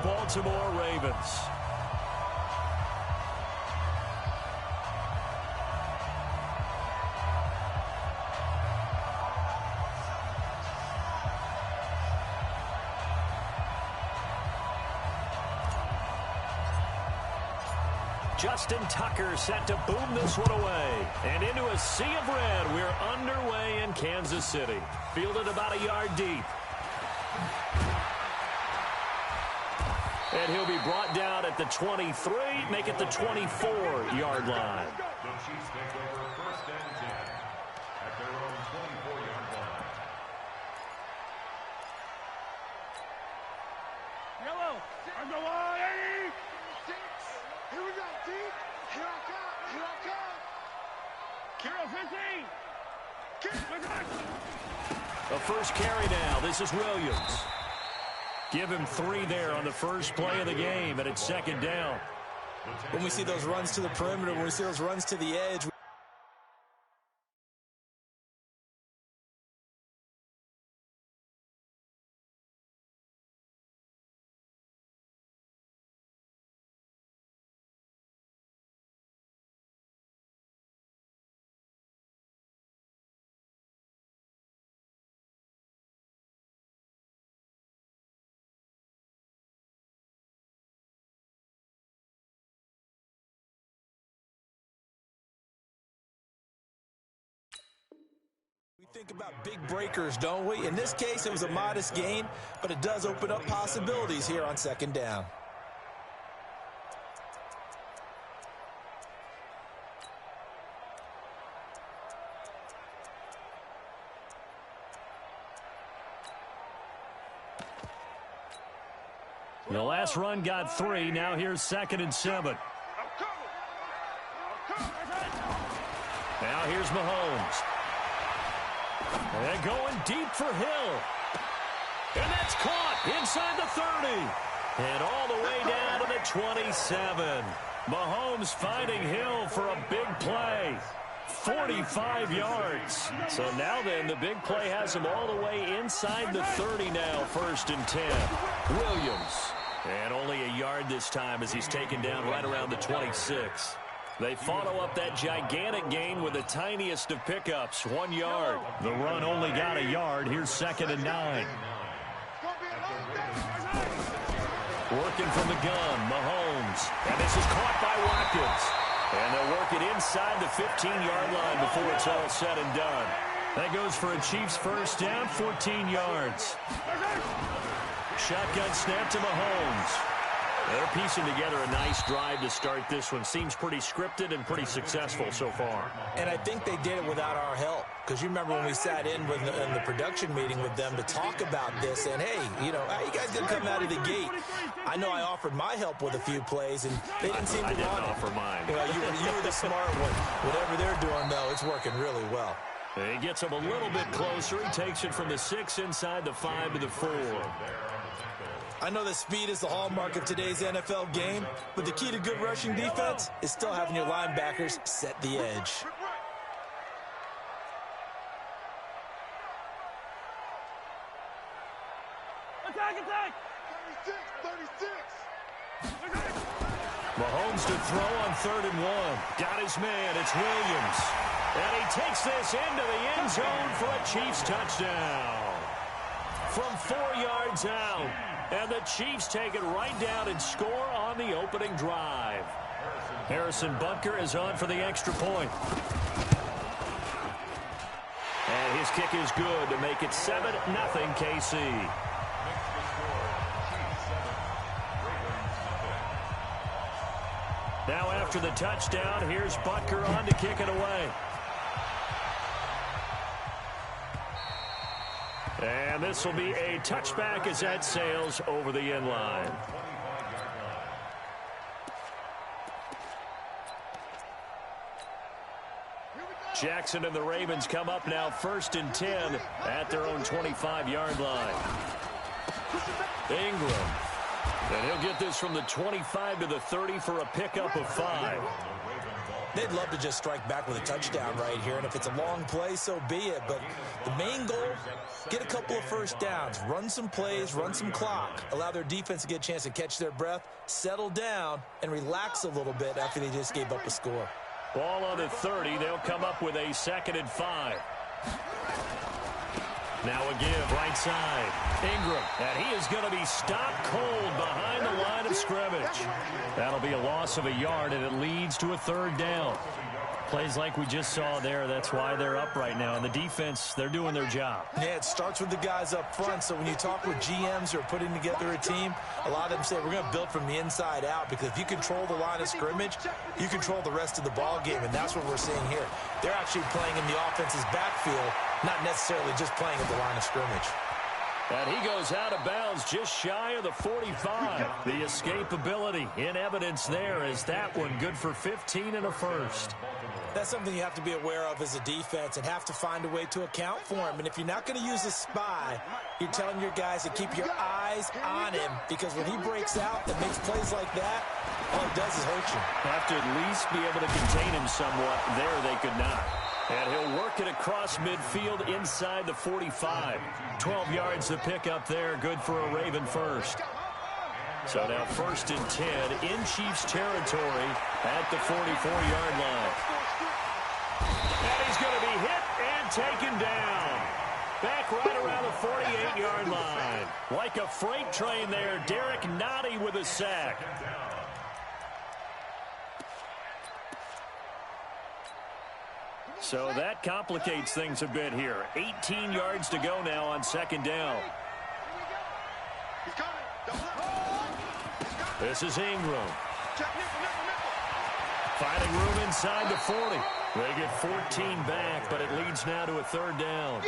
Baltimore Ravens. Justin Tucker set to boom this one away. And into a sea of red, we're underway in Kansas City. Fielded about a yard deep. And he'll be brought down at the 23, make it the 24-yard line. The Chiefs take over first and 10 at their own 24-yard line. Yellow, on the line. Here we go, deep. Here I come. Here I come. Kiro 15. A first carry now. This is Williams. Give him 3 there on the first play of the game, and it's second down. When we see those runs to the perimeter, when we see those runs to the edge, we think about big breakers, don't we? In this case, it was a modest gain, but it does open up possibilities here on second down. The last run got 3. Now here's 2nd and 7. Now here's Mahomes. And going deep for Hill. And that's caught inside the 30. And all the way down to the 27. Mahomes finding Hill for a big play. 45 yards. So now then, the big play has him all the way inside the 30 now, 1st and 10. Williams. And only a yard this time as he's taken down right around the 26. They follow up that gigantic gain with the tiniest of pickups, 1 yard. The run only got a yard. Here's 2nd and 9. Working from the gun, Mahomes. And this is caught by Watkins. And they'll work it inside the 15-yard line before it's all said and done. That goes for a Chiefs first down, 14 yards. Shotgun snap to Mahomes. They're piecing together a nice drive to start this one. Seems pretty scripted and pretty successful so far. And I think they did it without our help. Because you remember when we sat in the production meeting with them to talk about this. And, hey, you know, how you guys going to come out of the gate? I know I offered my help with a few plays, and they didn't seem to want it. I didn't offer mine. You know, you were the smart one. Whatever they're doing, though, it's working really well. He gets him a little bit closer. He takes it from the 6 inside the 5 to the 4. I know that speed is the hallmark of today's NFL game, but the key to good rushing defense is still having your linebackers set the edge. Attack, attack! 36. Mahomes to throw on 3rd and 1. Got his man. It's Williams. And he takes this into the end zone for a Chiefs touchdown. From 4 yards out. And the Chiefs take it right down and score on the opening drive. Harrison Butker is on for the extra point. And his kick is good to make it 7-0 KC. Now after the touchdown, here's Butker on to kick it away. And this will be a touchback as that sails over the end line. Jackson and the Ravens come up now 1st and 10 at their own 25-yard line. Ingram. And he'll get this from the 25 to the 30 for a pickup of 5. They'd love to just strike back with a touchdown right here, and if it's a long play, so be it. But the main goal, get a couple of first downs, run some plays, run some clock, allow their defense to get a chance to catch their breath, settle down, and relax a little bit after they just gave up a score. Ball on the 30. They'll come up with a 2nd and 5. Now a give, right side. Ingram, and he is going to be stopped cold behind the line of scrimmage. That'll be a loss of a yard, and it leads to a 3rd down. Plays like we just saw there, that's why they're up right now. And the defense, they're doing their job. Yeah, it starts with the guys up front. So when you talk with GMs who are putting together a team, a lot of them say we're going to build from the inside out, because if you control the line of scrimmage, you control the rest of the ball game, and that's what we're seeing here. They're actually playing in the offense's backfield, not necessarily just playing at the line of scrimmage. And he goes out of bounds just shy of the 45. The escapability in evidence there is that one good for 15 and a 1st. That's something you have to be aware of as a defense and have to find a way to account for him. And if you're not going to use a spy, you're telling your guys to keep your eyes on him, because when he breaks out and makes plays like that, all it does is hurt you. Have to at least be able to contain him somewhat. There they could not. And he'll work it across midfield inside the 45. 12 yards to pick up there. Good for a Raven 1st. So now 1st and 10 in Chiefs territory at the 44-yard line. And he's going to be hit and taken down. Back right around the 48-yard line. Like a freight train there, Derek Nottie with a sack. So that complicates things a bit here. 18 yards to go now on 2nd down. This is Ingram. Finding room inside the 40. They get 14 back, but it leads now to a 3rd down.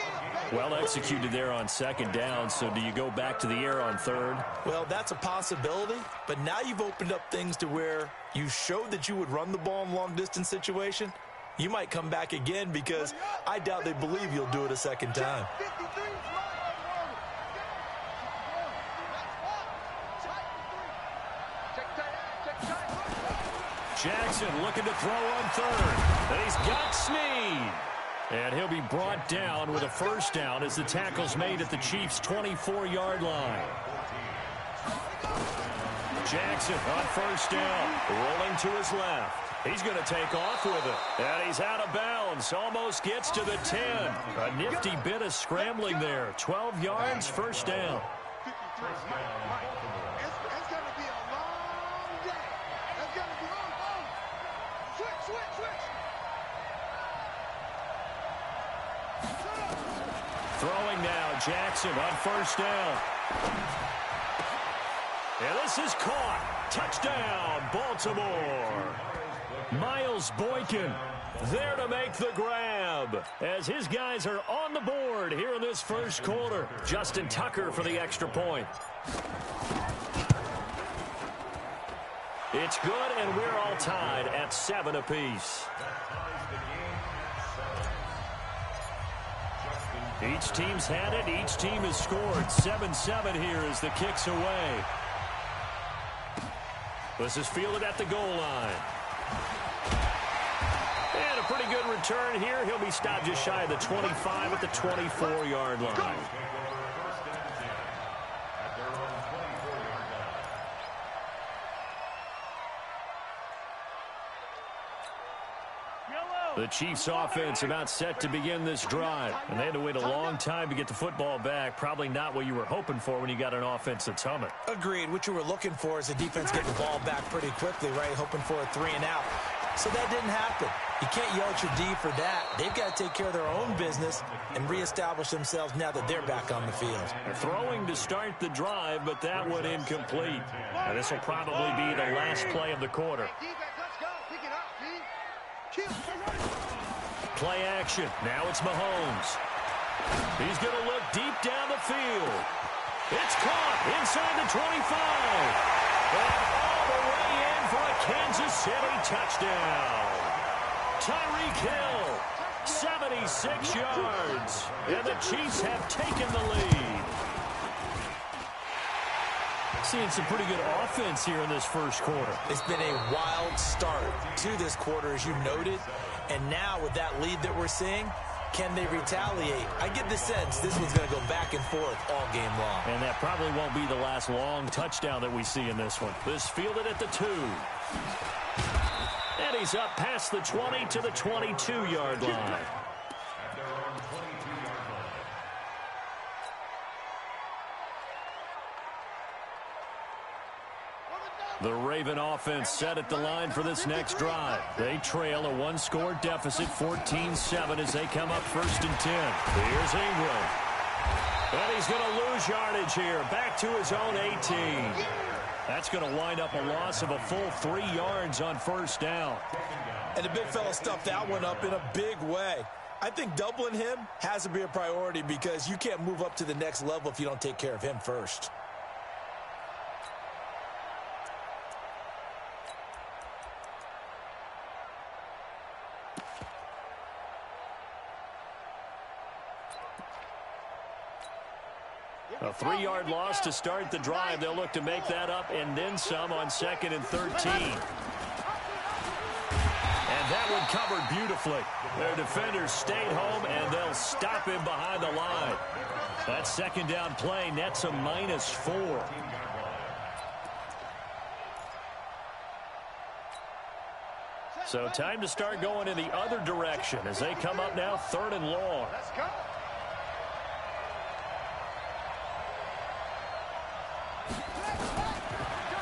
Well executed there on 2nd down, so do you go back to the air on 3rd? Well, that's a possibility, but now you've opened up things to where you showed that you would run the ball in long-distance situation. You might come back again, because I doubt they believe you'll do it a 2nd time. Jackson looking to throw on 3rd. And he's got Snead. And he'll be brought down with a 1st down as the tackle's made at the Chiefs' 24-yard line. Jackson on 1st down, rolling to his left. He's going to take off with it. And he's out of bounds. Almost gets to the 10. A nifty bit of scrambling there. 12 yards, 1st down. It's going to be a long day. It's going to be switch. Throwing now, Jackson on 1st down. And this is caught. Touchdown, Baltimore. Miles Boykin there to make the grab as his guys are on the board here in this 1st quarter. Justin Tucker for the extra point. It's good, and we're all tied at 7 apiece. Each team's had it. Each team has scored. 7-7 here as the kick's away. This is fielded at the goal line. And a pretty good return here. He'll be stopped just shy of the 25 at the 24-yard line. The Chiefs offense about set to begin this drive. And they had to wait a long time to get the football back. Probably not what you were hoping for when you got an offense that's humming. Agreed. What you were looking for is the defense getting the ball back pretty quickly, right? Hoping for a 3 and out. So that didn't happen. You can't yell at your D for that. They've got to take care of their own business and reestablish themselves now that they're back on the field. They're throwing to start the drive, but that one incomplete. And this will probably be the last play of the quarter. Play action. Now it's Mahomes. He's going to look deep down the field. It's caught inside the 25. And all the way in for a Kansas City touchdown. Tyreek Hill, 76 yards. And the Chiefs have taken the lead. Seeing some pretty good offense here in this first quarter. It's been a wild start to this quarter, as you noted. And now with that lead that we're seeing, can they retaliate? I get the sense this one's going to go back and forth all game long. And that probably won't be the last long touchdown that we see in this one. This fielded at the 2. And he's up past the 20 to the 22-yard line. The Raven offense set at the line for this next drive. They trail a one-score deficit, 14-7, as they come up 1st and 10. Here's Ingram. And he's going to lose yardage here, back to his own 18. That's going to wind up a loss of a full 3 yards on 1st down. And the big fella stuffed that one up in a big way. I think doubling him has to be a priority because you can't move up to the next level if you don't take care of him first. A 3-yard loss to start the drive. They'll look to make that up and then some on 2nd and 13. And that one covered beautifully. Their defenders stayed home, and they'll stop him behind the line. That 2nd down play nets a -4. So time to start going in the other direction as they come up now 3rd and long. Let's go.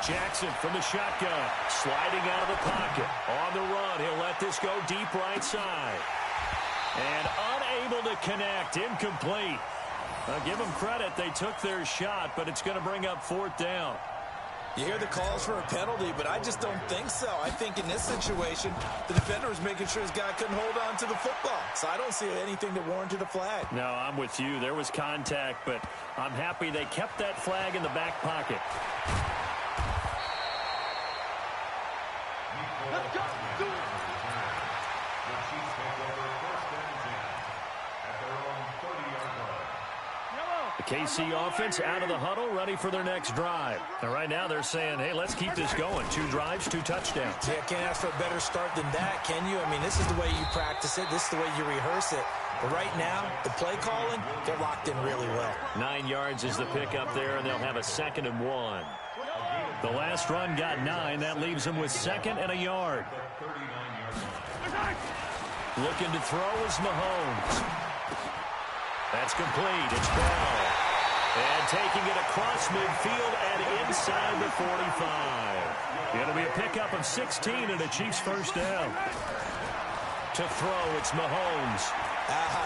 Jackson from the shotgun, sliding out of the pocket. On the run, he'll let this go deep right side. And unable to connect, incomplete. I'll give them credit, they took their shot, but it's going to bring up 4th down. You hear the calls for a penalty, but I just don't think so. I think in this situation, the defender was making sure his guy couldn't hold on to the football. So I don't see anything that warranted a flag. No, I'm with you. There was contact, but I'm happy they kept that flag in the back pocket. Let's go. Do it. The KC offense out of the huddle, ready for their next drive. And right now they're saying, hey, let's keep this going. 2 drives, 2 touchdowns. Yeah, can't ask for a better start than that, can you? I mean, this is the way you practice it. This is the way you rehearse it. But right now, the play calling, they're locked in really well. 9 yards is the pickup there, and they'll have a 2nd and 1. The last run got 9. That leaves them with 2nd and a yard. Looking to throw is Mahomes. That's complete. It's Bell. And taking it across midfield and inside the 45. It'll be a pickup of 16 and a Chiefs 1st down. To throw, it's Mahomes.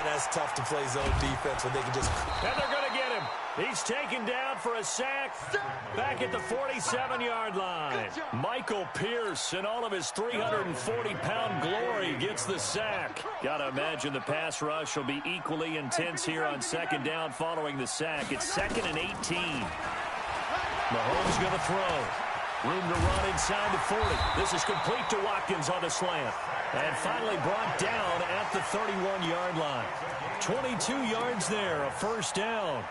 That's tough to play zone defense when they can just... And they're going to get him. He's taken down for a sack back at the 47-yard line. Michael Pierce, in all of his 340-pound glory, gets the sack. Got to imagine the pass rush will be equally intense here on 2nd down following the sack. It's 2nd and 18. Mahomes going to throw. Room to run inside the 40. This is complete to Watkins on the slant. And finally brought down at the 31-yard line. 22 yards there, a 1st down.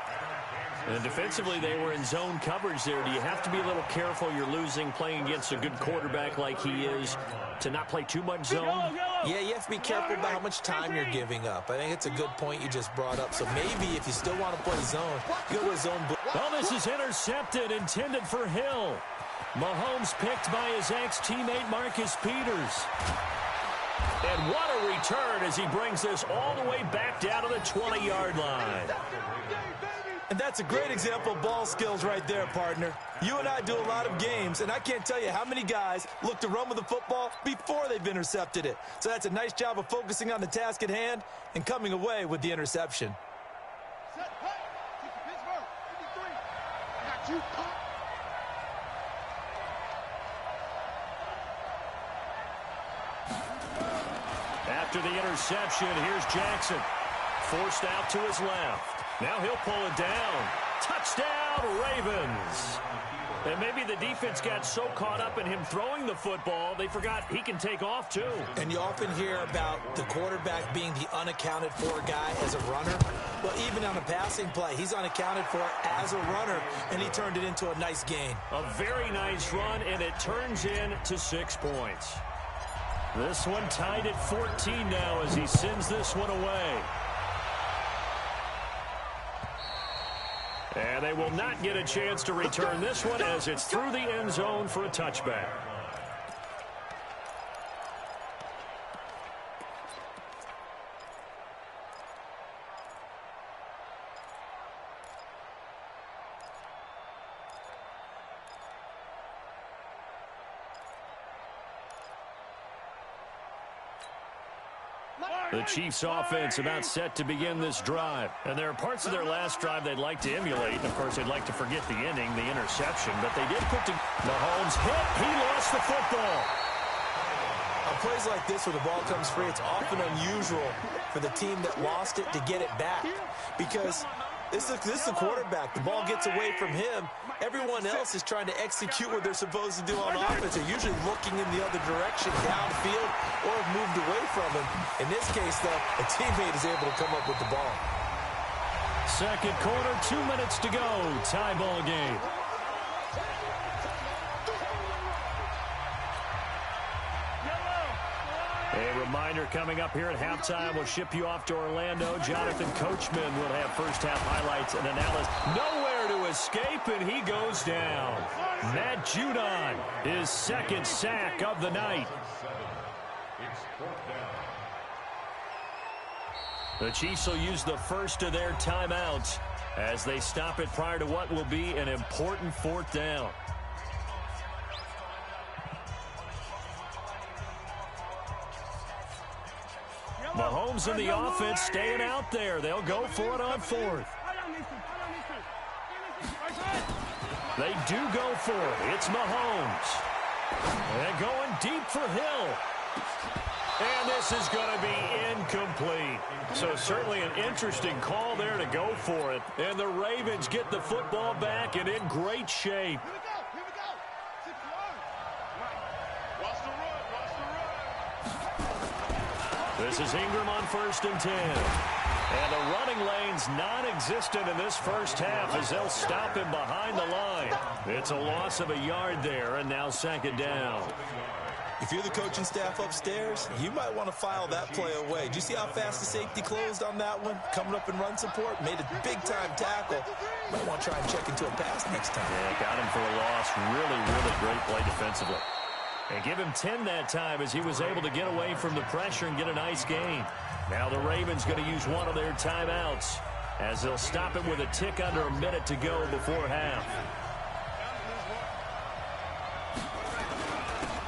And defensively, they were in zone coverage there. Do you have to be a little careful? You're losing, playing against a good quarterback like he is, to not play too much zone? Yeah, you have to be careful about how much time you're giving up. I think it's a good point you just brought up. So maybe if you still want to play zone, go to a zone. Well, this is intercepted, intended for Hill. Mahomes picked by his ex-teammate Marcus Peters. And what a return as he brings this all the way back down to the 20-yard line. And that's a great example of ball skills right there, partner. You and I do a lot of games, and I can't tell you how many guys look to run with the football before they've intercepted it. So that's a nice job of focusing on the task at hand and coming away with the interception. Set, hey, kick to Pittsburgh. 83. Got you. After the interception, here's Jackson. Forced out to his left. Now he'll pull it down. Touchdown, Ravens. And maybe the defense got so caught up in him throwing the football, they forgot he can take off too. And you often hear about the quarterback being the unaccounted for guy as a runner. Well, even on a passing play, he's unaccounted for as a runner, and he turned it into a nice gain. A very nice run, and it turns into 6 points. This one tied at 14 now as he sends this one away. And they will not get a chance to return this one as it's through the end zone for a touchback. The Chiefs' offense about set to begin this drive. And there are parts of their last drive they'd like to emulate. And, of course, they'd like to forget the ending, the interception. But they did put Mahomes hit. He lost the football. On plays like this where the ball comes free, it's often unusual for the team that lost it to get it back. Because this is the quarterback. The ball gets away from him. Everyone else is trying to execute what they're supposed to do on offense. They're usually looking in the other direction, downfield, or have moved away from him. In this case, though, a teammate is able to come up with the ball. Second quarter, 2 minutes to go. Tie ball game. A reminder coming up here at halftime. We'll ship you off to Orlando. Jonathan Coachman will have first-half highlights and analysis. Nowhere to escape, and he goes down. Matt Judon, his second sack of the night. The Chiefs will use the first of their timeouts as they stop it prior to what will be an important fourth down. Mahomes in the offense staying out there. They'll go for it on fourth. They do go for it. It's Mahomes. And going deep for Hill. And this is going to be incomplete. So certainly an interesting call there to go for it. And the Ravens get the football back and in great shape. This is Ingram on 1st and 10. And the running lane's non-existent in this first half as they'll stop him behind the line. It's a loss of a yard there, and now second down. If you're the coaching staff upstairs, you might want to file that play away. Did you see how fast the safety closed on that one? Coming up in run support, made a big-time tackle. Might want to try and check into a pass next time. Yeah, got him for a loss. Really, really great play defensively. And give him 10 that time as he was able to get away from the pressure and get a nice gain. Now the Ravens going to use one of their timeouts as they'll stop it with a tick under a minute to go before half.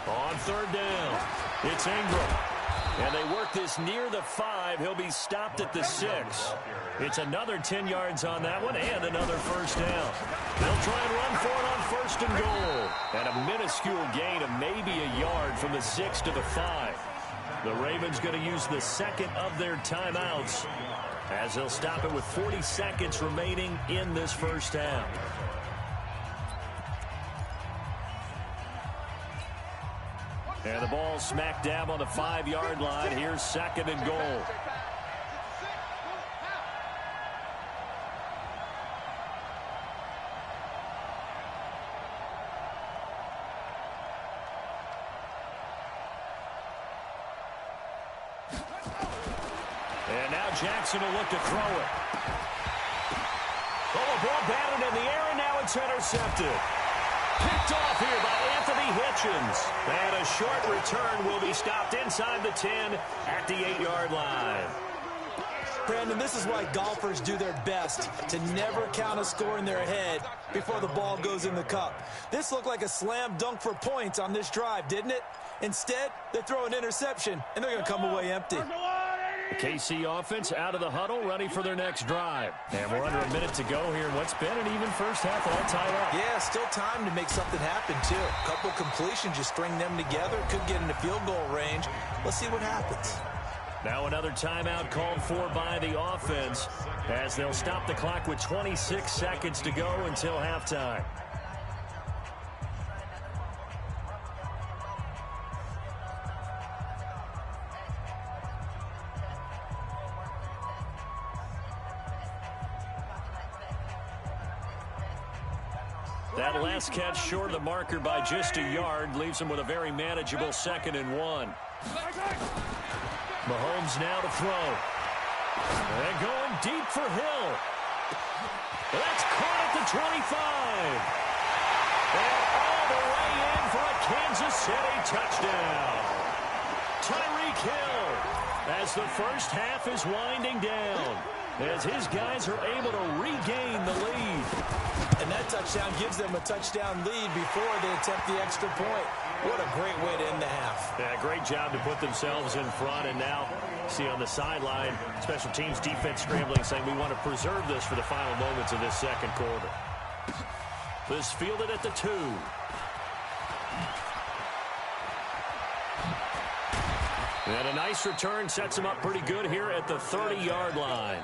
On third down, it's Ingram. And they work this near the 5. He'll be stopped at the 6. It's another 10 yards on that one and another first down. They'll try and run for it on 1st and goal. And a minuscule gain of maybe a yard from the 6 to the 5. The Ravens going to use the second of their timeouts as they'll stop it with 40 seconds remaining in this first half. And the ball smack dab on the 5-yard line. Here's 2nd and goal. And now Jackson will look to throw it. Oh, the ball batted in the air, and now it's intercepted. Picked off here by Anthony Hitchens. And a short return will be stopped inside the 10 at the 8-yard line. Brandon, this is why golfers do their best to never count a score in their head before the ball goes in the cup. This looked like a slam dunk for points on this drive, didn't it? Instead, they throw an interception, and they're going to come away empty. The KC offense out of the huddle, ready for their next drive. And we're under a minute to go here in what's been an even first half, all tied up. Yeah, still time to make something happen, too. A couple completions, you string them together, could get into field goal range. Let's see what happens. Now another timeout called for by the offense as they'll stop the clock with 26 seconds to go until halftime. That last catch short of the marker by just a yard leaves him with a very manageable 2nd and 1. Mahomes now to throw. And going deep for Hill. That's caught at the 25. And all the way in for a Kansas City touchdown. Tyreek Hill as the first half is winding down, as his guys are able to regain the lead. And that touchdown gives them a touchdown lead before they attempt the extra point. What a great way to end the half. Yeah, great job to put themselves in front. And now, see on the sideline, special teams defense scrambling, saying we want to preserve this for the final moments of this second quarter. This fielded at the 2. And a nice return sets him up pretty good here at the 30-yard line.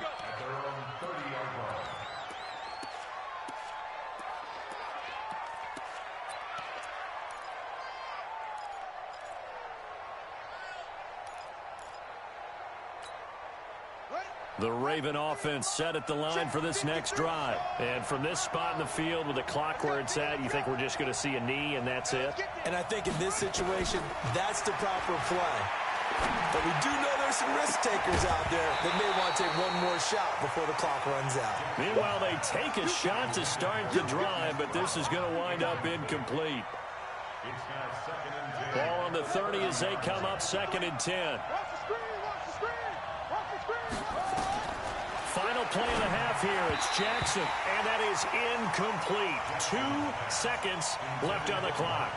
The Raven offense set at the line for this next drive. And from this spot in the field with the clock where it's at, you think we're just going to see a knee and that's it? And I think in this situation, that's the proper play. But we do know there's some risk takers out there that may want to take one more shot before the clock runs out. Meanwhile, they take a shot to start the drive, but this is going to wind up incomplete. Ball on the 30 as they come up 2nd and 10. Final play of the half here. It's Jackson, and that is incomplete. 2 seconds left on the clock.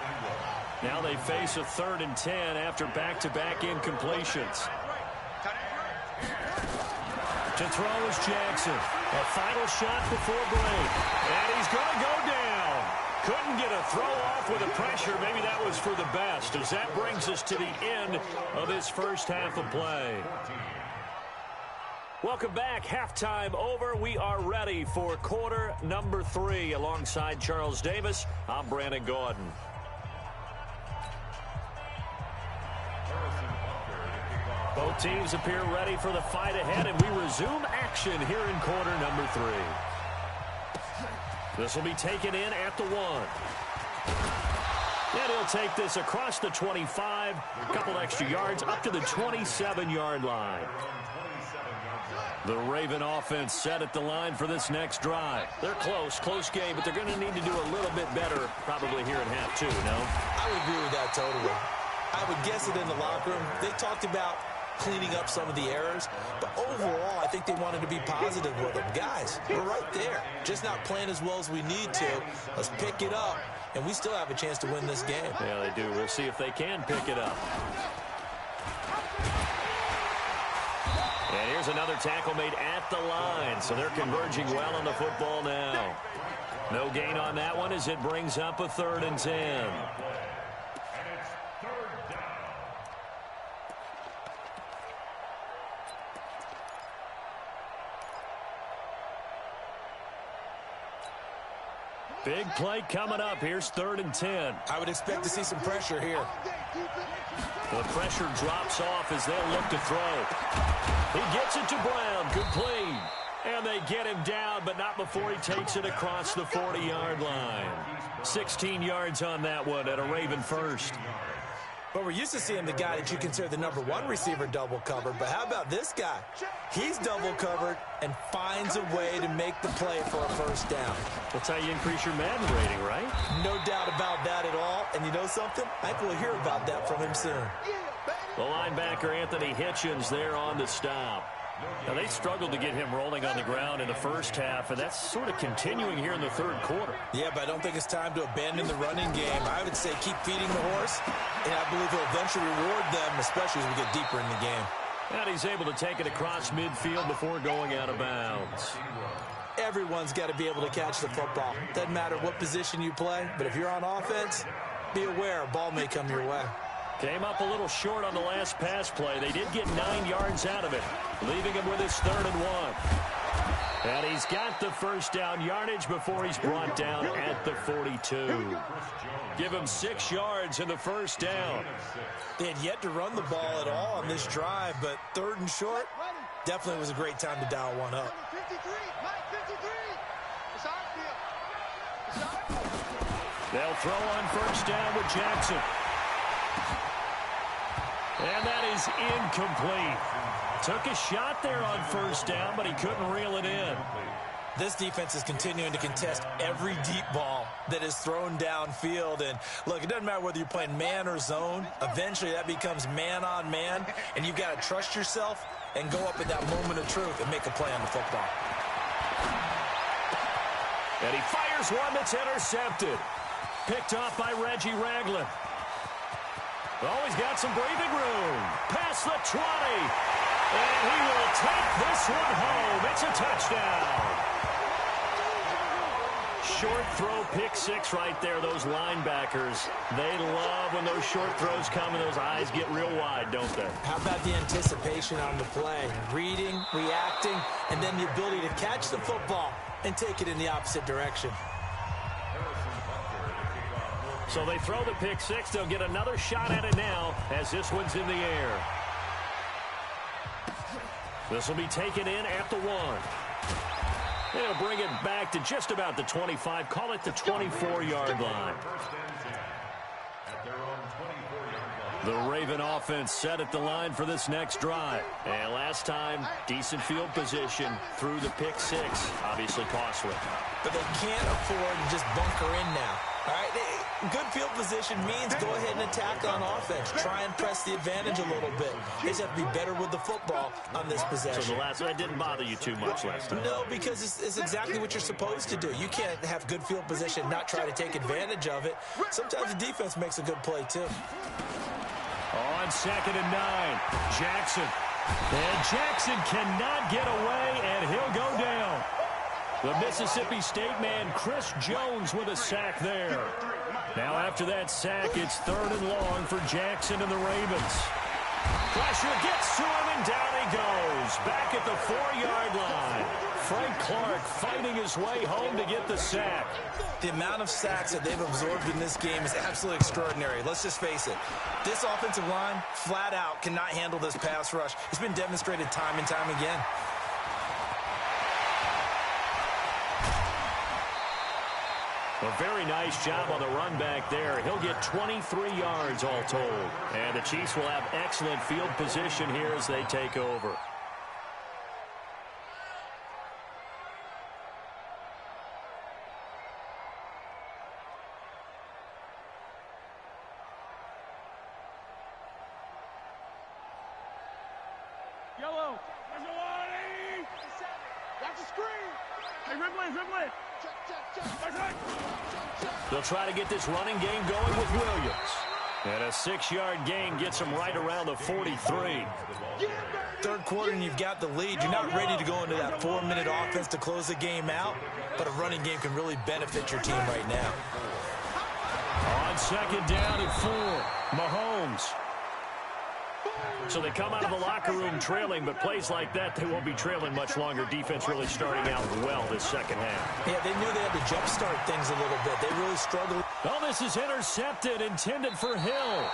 Now they face a 3rd and 10 after back-to-back incompletions. To throw is Jackson. A final shot before break. And he's going to go down. Couldn't get a throw off with the pressure. Maybe that was for the best, as that brings us to the end of this first half of play. Welcome back. Halftime over. We are ready for quarter number 3. Alongside Charles Davis, I'm Brandon Gordon. Both teams appear ready for the fight ahead, and we resume action here in quarter number 3. This will be taken in at the 1. And he'll take this across the 25, a couple extra yards, up to the 27-yard line. The Raven offense set at the line for this next drive. They're close game, but they're going to need to do a little bit better probably here in half 2, no? I would agree with that totally. I would guess it in the locker room. They talked about cleaning up some of the errors, but overall, I think they wanted to be positive with them. Guys, we're right there. Just not playing as well as we need to. Let's pick it up, and we still have a chance to win this game. Yeah, they do. We'll see if they can pick it up. And here's another tackle made at the line, so they're converging well on the football now. No gain on that one as it brings up a 3rd and 10. Big play coming up. Here's 3rd and 10. I would expect to see some pressure here. The pressure drops off as they'll look to throw. He gets it to Brown. Complete. And they get him down, but not before he takes it across the 40-yard line. 16 yards on that one at a Raven first. But we're used to seeing the guy that you consider the number 1 receiver double covered. But how about this guy? He's double covered and finds a way to make the play for a first down. That's how you increase your Madden rating, right? No doubt about that at all. And you know something? I think we'll hear about that from him soon. The linebacker, Anthony Hitchens, there on the stop. Now, they struggled to get him rolling on the ground in the first half, and that's sort of continuing here in the 3rd quarter. Yeah, but I don't think it's time to abandon the running game. I would say keep feeding the horse, and I believe he'll eventually reward them, especially as we get deeper in the game. And he's able to take it across midfield before going out of bounds. Everyone's got to be able to catch the football. Doesn't matter what position you play, but if you're on offense, be aware a ball may come your way. Came up a little short on the last pass play. They did get 9 yards out of it, leaving him with his 3rd and 1. And he's got the first down yardage before he's brought down at the 42. Give him 6 yards in the first down. They had yet to run the ball at all on this drive, but 3rd and short definitely was a great time to dial one up. 53, Mike 53. It's our field. It's our field. They'll throw on first down with Jackson. And that is incomplete. Took a shot there on first down, but he couldn't reel it in. This defense is continuing to contest every deep ball that is thrown downfield. And, look, it doesn't matter whether you're playing man or zone. Eventually, that becomes man-on-man, and you've got to trust yourself and go up at that moment of truth and make a play on the football. And he fires one that's intercepted. Picked off by Reggie Ragland. Oh, he's got some breathing room. Past the 20. And he will take this one home. It's a touchdown. Short throw, pick six right there. Those linebackers, they love when those short throws come and those eyes get real wide, don't they? How about the anticipation on the play? Reading, reacting, and then the ability to catch the football and take it in the opposite direction. So they throw the pick six. They'll get another shot at it now as this one's in the air. This will be taken in at the 1. They'll bring it back to just about the 25. Call it the 24-yard line. The Raven offense set at the line for this next drive. And last time, decent field position through the pick six. Obviously costly. But they can't afford to just bunker in now. All right, good field position means go ahead and attack on offense. Try and press the advantage a little bit. They just have to be better with the football on this possession. So the last one didn't bother you too much last time? No, because it's exactly what you're supposed to do. You can't have good field position, not try to take advantage of it. Sometimes the defense makes a good play, too. On 2nd and 9, Jackson. And Jackson cannot get away, and he'll go down. The Mississippi State man, Chris Jones, with a sack there. Now after that sack, it's 3rd and long for Jackson and the Ravens. Pressure gets to him, and down he goes. Back at the 4-yard line. Frank Clark fighting his way home to get the sack. The amount of sacks that they've absorbed in this game is absolutely extraordinary. Let's just face it. This offensive line, flat out, cannot handle this pass rush. It's been demonstrated time and time again. A very nice job on the run back there. He'll get 23 yards all told. And the Chiefs will have excellent field position here as they take over. Yellow. There's a warning. Watch the screen. Hey, Ridley. They'll try to get this running game going with Williams. And a 6-yard gain gets them right around the 43. Third quarter and you've got the lead. You're not ready to go into that 4-minute offense to close the game out, but a running game can really benefit your team right now. On 2nd down and 4, Mahomes. So they come out of the locker room trailing, but plays like that, they won't be trailing much longer. Defense really starting out well this second half. Yeah, they knew they had to jumpstart things a little bit. They really struggled. Oh, this is intercepted, intended for Hill.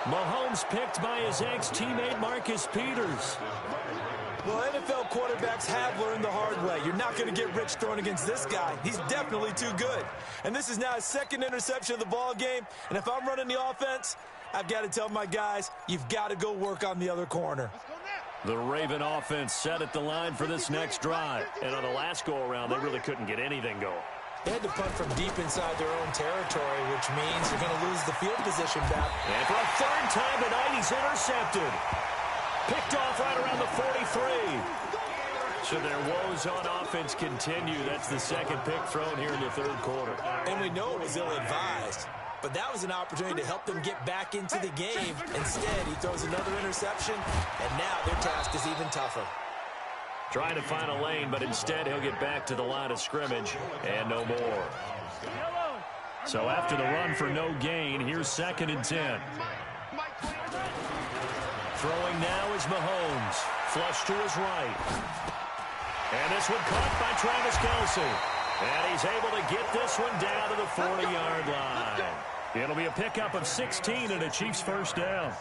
Mahomes picked by his ex-teammate Marcus Peters. Well, NFL quarterbacks have learned the hard way. You're not going to get rich throwing against this guy. He's definitely too good. And this is now his 2nd interception of the ball game. And if I'm running the offense, I've got to tell my guys, you've got to go work on the other corner. The Raven offense set at the line for this next drive. And on the last go-around, they really couldn't get anything going. They had to punt from deep inside their own territory, which means you're going to lose the field position back. And for a 3rd time tonight, he's intercepted. Picked off right around the 43. So their woes on offense continue. That's the 2nd pick thrown here in the 3rd quarter. And we know it was ill-advised. But that was an opportunity to help them get back into the game. Instead, he throws another interception, and now their task is even tougher. Trying to find a lane, but instead he'll get back to the line of scrimmage and no more. So after the run for no gain, here's 2nd and 10. Throwing now is Mahomes. Flush to his right. And this one caught by Travis Kelce. And he's able to get this one down to the 40-yard line. It'll be a pickup of 16 and a Chiefs 1st down.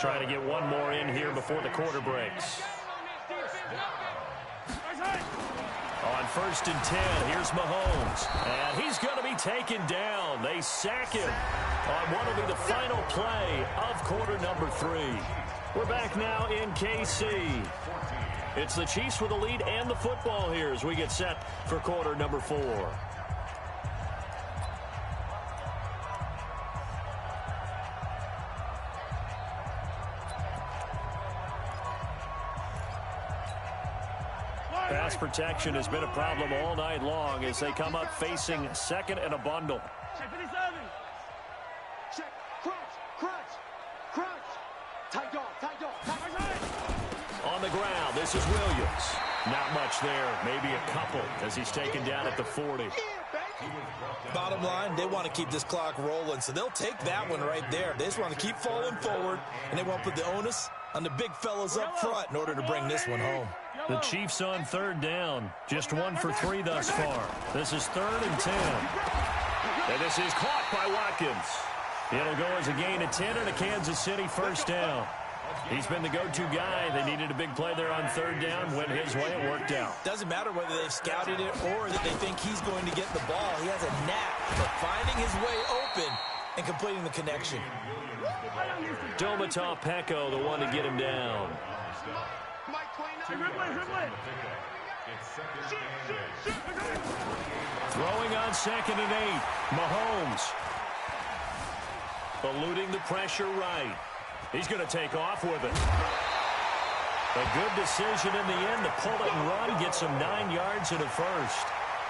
Trying to get one more in here before the quarter breaks. On 1st and 10. Here's Mahomes. And he's going to be taken down. They sack him on what will be the final play of quarter number 3. We're back now in KC. It's the Chiefs with the lead and the football here as we get set for quarter number 4. Pass protection has been a problem all night long as they come up facing 2nd and a bundle. Check 57. Check. Crunch. Tight dog. On the ground, this is Williams. Not much there, maybe a couple as he's taken down at the 40. Bottom line, they want to keep this clock rolling, so they'll take that one right there. They just want to keep falling forward, and they won't put the onus on the big fellas up front in order to bring this one home. The Chiefs on 3rd down. Just 1 for 3 thus far. This is 3rd and 10. And this is caught by Watkins. It'll go as a gain of 10 and a Kansas City 1st down. He's been the go-to guy. They needed a big play there on 3rd down. Went his way. It worked out. Doesn't matter whether they've scouted it or that they think he's going to get the ball. He has a knack for finding his way open and completing the connection. Domata Peko, the one to get him down. Throwing on 2nd and 8. Mahomes. Eluding the pressure right. He's going to take off with it. A good decision in the end to pull it and run. Gets him 9 yards and a first.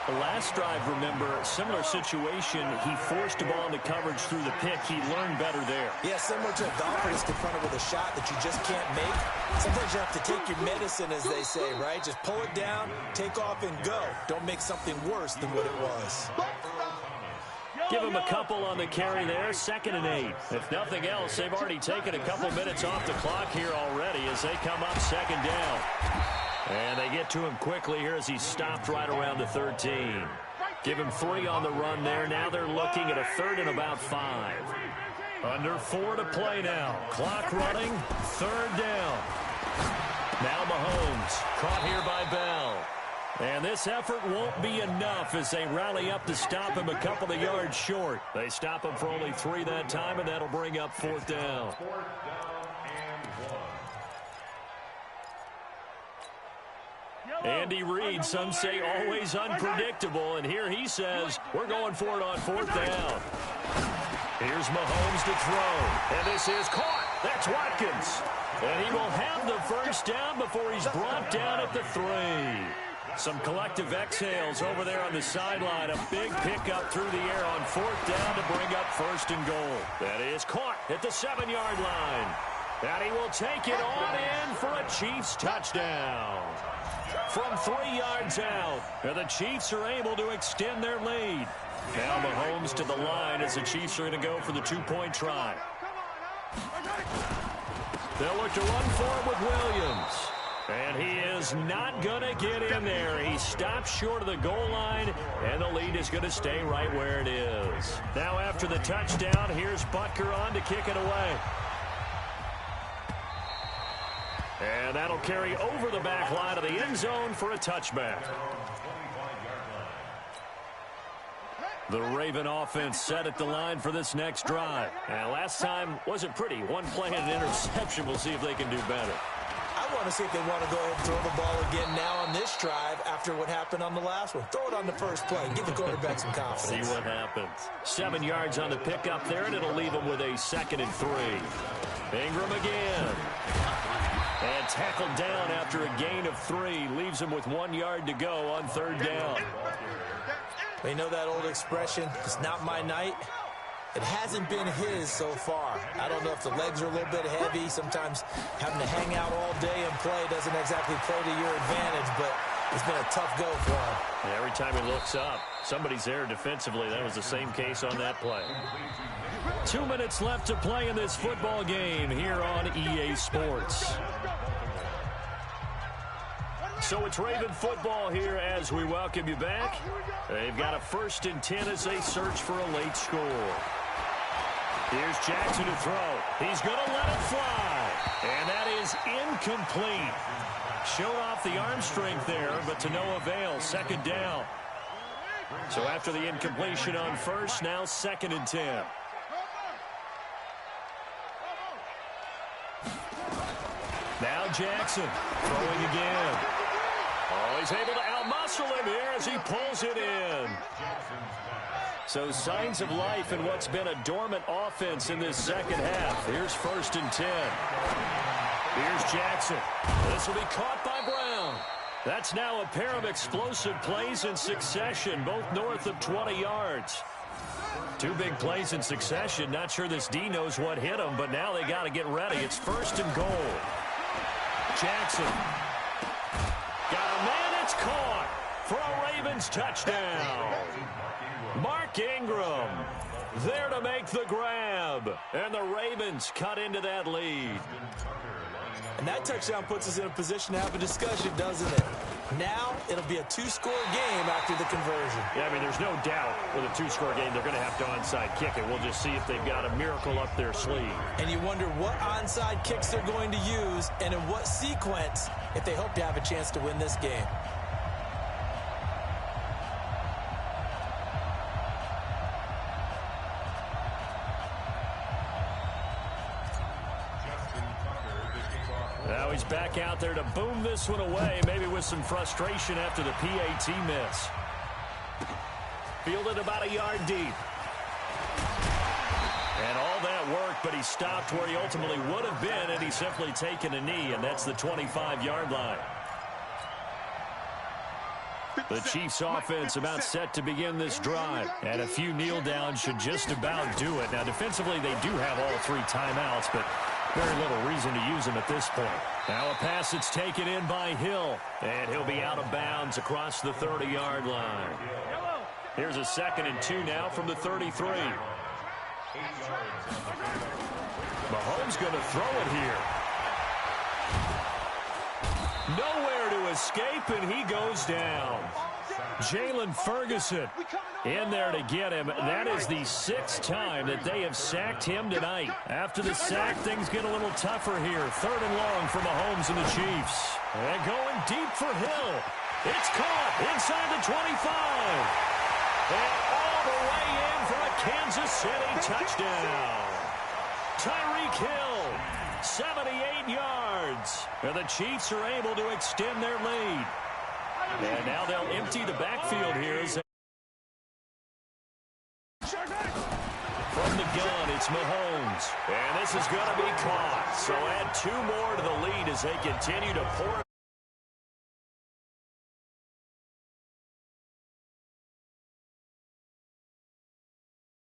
The last drive, remember, similar situation. He forced the ball into coverage through the pick. He learned better there. Yeah, similar to a golfer that's confronted with a shot that you just can't make. Sometimes you have to take your medicine, as they say, right? Just pull it down, take off, and go. Don't make something worse than what it was. Give him a couple on the carry there. 2nd and 8. If nothing else, they've already taken a couple minutes off the clock here already as they come up 2nd down. And they get to him quickly here as he's stopped right around the 13. Give him 3 on the run there. Now they're looking at a 3rd and about 5. Under 4 to play now. Clock running. 3rd down. Now Mahomes. Caught here by Bell. And this effort won't be enough as they rally up to stop him a couple of yards short. They stop him for only 3 that time, and that'll bring up 4th down. Andy Reid, some say always unpredictable, and here he says, we're going for it on 4th down. Here's Mahomes to throw, and this is caught. That's Watkins. And he will have the 1st down before he's brought down at the 3. Some collective exhales over there on the sideline. A big pickup through the air on 4th down to bring up 1st and goal. That is caught at the 7-yard line. And he will take it on in for a Chiefs touchdown. From 3 yards out, and the Chiefs are able to extend their lead. Now Mahomes to the line as the Chiefs are going to go for the 2-point try. They'll look to run for it with Williams. And he is not going to get in there. He stops short of the goal line, and the lead is going to stay right where it is. Now after the touchdown, here's Butker on to kick it away. And that'll carry over the back line of the end zone for a touchback. The Raven offense set at the line for this next drive. And last time wasn't pretty. 1 play and an interception. We'll see if they can do better. I want to see if they want to go ahead and throw the ball again now on this drive after what happened on the last one. Throw it on the first play and give the quarterback some confidence. See what happens. 7 yards on the pickup there, and it'll leave them with a 2nd and 3. Ingram again. And tackled down after a gain of 3. Leaves him with 1 yard to go on 3rd down. You know that old expression, it's not my night? It hasn't been his so far. I don't know if the legs are a little bit heavy. Sometimes having to hang out all day and play doesn't exactly play to your advantage, but it's been a tough go for him. Yeah, every time he looks up, somebody's there defensively. That was the same case on that play. 2 minutes left to play in this football game here on EA Sports. So it's Raven football here as we welcome you back. They've got a 1st and 10 as they search for a late score. Here's Jackson to throw. He's going to let it fly. And that is incomplete. Showed off the arm strength there, but to no avail. Second down. So after the incompletion on first, now 2nd and 10. Now Jackson throwing again. Oh, he's able to outmuscle him here as he pulls it in. So signs of life in what's been a dormant offense in this second half. Here's 1st and 10. Here's Jackson. This will be caught by Brown. That's now a pair of explosive plays in succession, both north of 20 yards. 2 big plays in succession. Not sure this D knows what hit him, but now they got to get ready. It's 1st and goal. Jackson. Got a man. It's caught for a Ravens touchdown. Mark Ingram there to make the grab. And the Ravens cut into that lead. And that touchdown puts us in a position to have a discussion, doesn't it? Now it'll be a 2-score game after the conversion. Yeah, I mean, there's no doubt with a 2-score game they're going to have to onside kick it. We'll just see if they've got a miracle up their sleeve. And you wonder what onside kicks they're going to use and in what sequence if they hope to have a chance to win this game. Now he's back out there to boom this one away, maybe with some frustration after the PAT miss. Fielded about a yard deep. And all that work, but he stopped where he ultimately would have been had he simply taken a knee, and that's the 25-yard line. The Chiefs offense about set to begin this drive, and a few kneel downs should just about do it. Now defensively they do have all 3 timeouts, but very little reason to use them at this point. Now a pass that's taken in by Hill, and he'll be out of bounds across the 30-yard line. Here's a 2nd and 2 now from the 33. Mahomes going to throw it here. Nowhere to escape, and he goes down. Jalen Ferguson in there to get him. That is the 6th time that they have sacked him tonight. After the sack, things get a little tougher here. 3rd and long for Mahomes and the Chiefs. And going deep for Hill. It's caught inside the 25. And all the way in for a Kansas City touchdown. Tyreek Hill, 78 yards. And the Chiefs are able to extend their lead. And now they'll empty the backfield here. From the gun, it's Mahomes. And this is going to be caught. So add 2 more to the lead as they continue to pour